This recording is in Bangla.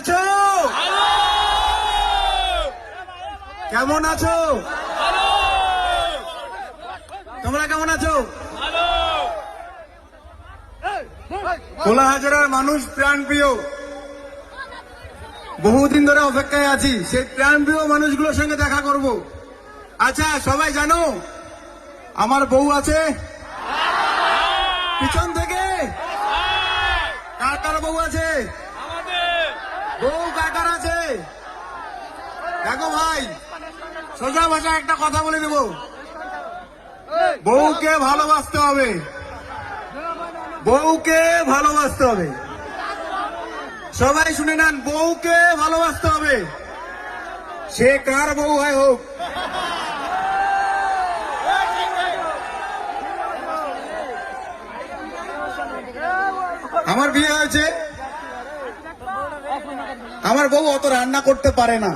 আছো? কেমন আছো? তোমরা কেমন আছো? কোলাহাজারের মানুষ প্রাণপ্রিয়, বহুদিন ধরে অপেক্ষায় আছি সেই প্রাণপ্রিয় মানুষগুলোর সঙ্গে দেখা করব। আচ্ছা, সবাই জানো আমার বউ আছে পিছন থেকে? কার কার বউ আছে? বউ কার কার আছে? দেখো ভাই, সোজা ভাষা একটা কথা বলে দেব, বউকে ভালোবাসতে হবে, বউকে ভালোবাসতে হবে। সবাই শুনে নেন, বউকে ভালোবাসতে হবে, সে কার বউ হয় হোক। আমার বিয়ে হয়েছে, আমার বউ অত রান্না করতে পারে না,